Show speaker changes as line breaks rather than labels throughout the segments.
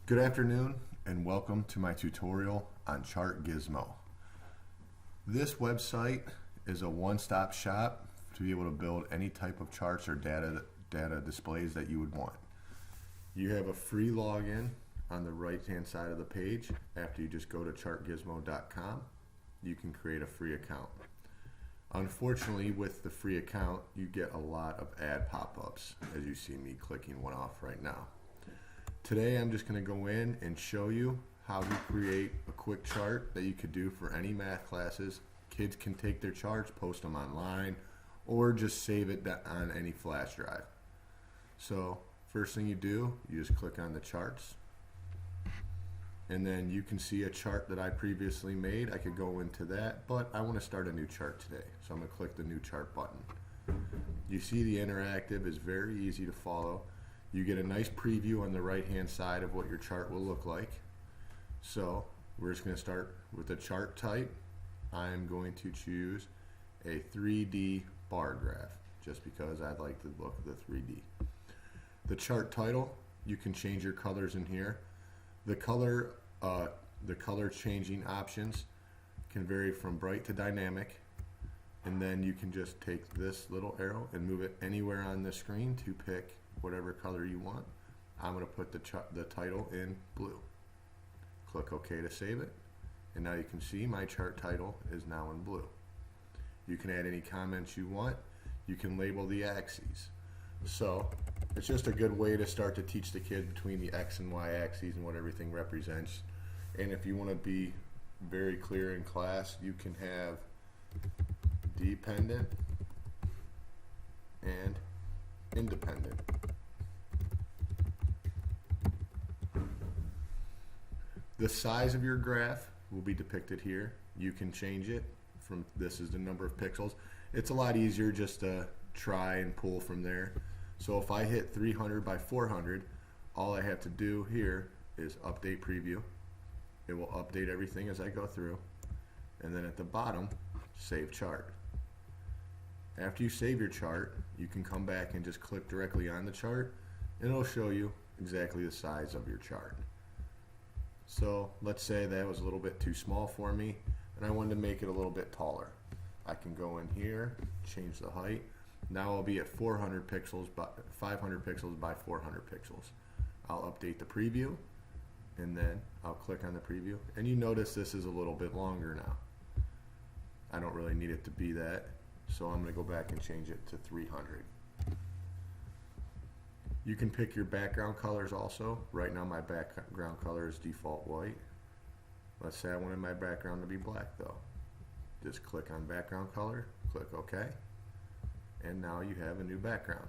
Good afternoon and welcome to my tutorial on Chartgizmo. This website is a one-stop shop to be able to build any type of charts or data displays that you would want. You have a free login on the right hand side of the page. After you just go to chartgizmo.com, you can create a free account. Unfortunately, with the free account, you get a lot of ad pop-ups, as you see me clicking one off right now. Today I'm just going to go in and show you how to create a quick chart that you could do for any math classes. Kids can take their charts, post them online, or just save it on any flash drive. So first thing you do, you just click on the charts, and then you can see a chart that I previously made. I could go into that, but I want to start a new chart today, so I'm going to click the new chart button. You see the interactive is very easy to follow. You get a nice preview on the right hand side of what your chart will look like. So we're just going to start with the chart type. I'm going to choose a 3D bar graph just because I like the look of the 3D. The chart title, you can change your colors in here. The color changing options can vary from bright to dynamic, and then you can just take this little arrow and move it anywhere on the screen to pick whatever color you want. I'm going to put the title in blue. Click OK to save it, and now you can see my chart title is now in blue. You can add any comments you want. You can label the axes. So it's just a good way to start to teach the kid between the X and Y axes and what everything represents. And if you want to be very clear in class, you can have dependent and independent. The size of your graph will be depicted here. You can change it from, this is the number of pixels. It's a lot easier just to try and pull from there. So if I hit 300 by 400, all I have to do here is update preview. It will update everything as I go through. And then at the bottom, save chart. After you save your chart, you can come back and just click directly on the chart, and it'll show you exactly the size of your chart. So let's say that was a little bit too small for me, and I wanted to make it a little bit taller. I can go in here, change the height. Now I'll be at 400 pixels by 500 pixels by 400 pixels. I'll update the preview, and then I'll click on the preview, and you notice this is a little bit longer now. I don't really need it to be that, so I'm going to go back and change it to 300. You can pick your background colors also. Right now my background color is default white. Let's say I wanted my background to be black though. Just click on background color, click OK, and now you have a new background.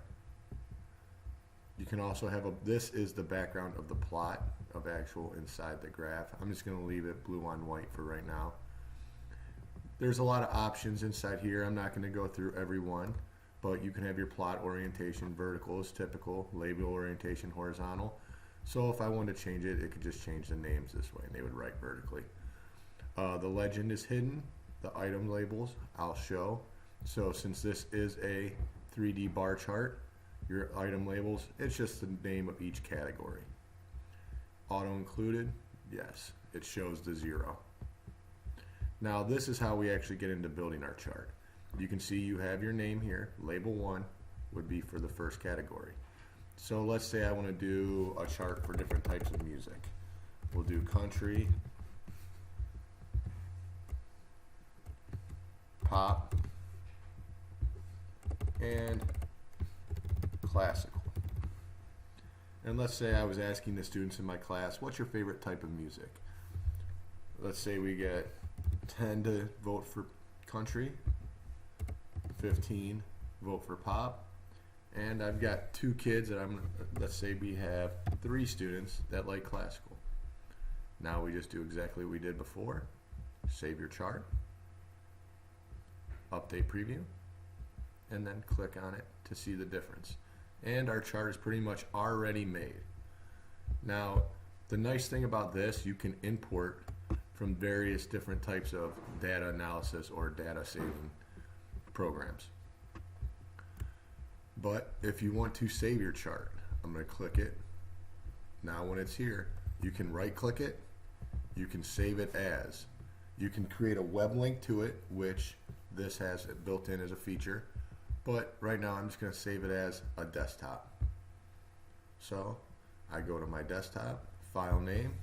You can also have this is the background of the plot of actual inside the graph. I'm just going to leave it blue on white for right now. There's a lot of options inside here. I'm not going to go through every one, but you can have your plot orientation. Vertical is typical, label orientation horizontal. So if I wanted to change it, it could just change the names this way and they would write vertically. The legend is hidden. The item labels I'll show. So since this is a 3D bar chart, your item labels, it's just the name of each category. Auto included, yes, it shows the 0. Now this is how we actually get into building our chart. You can see you have your name here. Label 1 would be for the first category. So let's say I want to do a chart for different types of music. We'll do country, pop, and classical. And let's say I was asking the students in my class, what's your favorite type of music? Let's say we get 10 to vote for country, 15 vote for pop, and I've got 2 kids that let's say we have 3 students that like classical. Now we just do exactly what we did before. Save your chart, update preview, and then click on it to see the difference. And our chart is pretty much already made. Now the nice thing about this, you can import from various different types of data analysis or data saving programs. But if you want to save your chart, I'm going to click it. Now when it's here, You can right click it, you can save it as. You can create a web link to it, which this has built in as a feature, but right now I'm just going to save it as a desktop. So I go to my desktop, file name,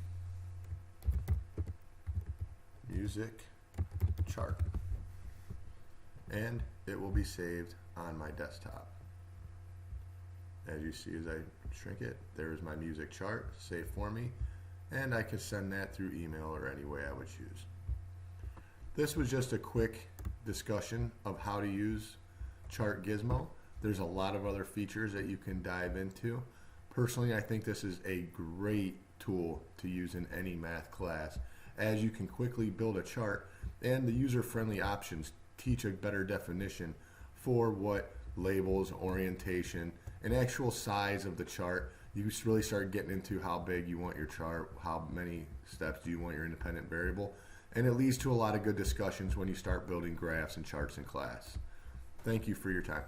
music chart, and it will be saved on my desktop. As you see, as I shrink it, there is my music chart saved for me, and I can send that through email or any way I would choose. This was just a quick discussion of how to use Chartgizmo. There's a lot of other features that you can dive into. Personally, I think this is a great tool to use in any math class, as you can quickly build a chart, and the user-friendly options teach a better definition for what labels, orientation, and actual size of the chart. You really start getting into how big you want your chart, how many steps do you want your independent variable, and it leads to a lot of good discussions when you start building graphs and charts in class. Thank you for your time.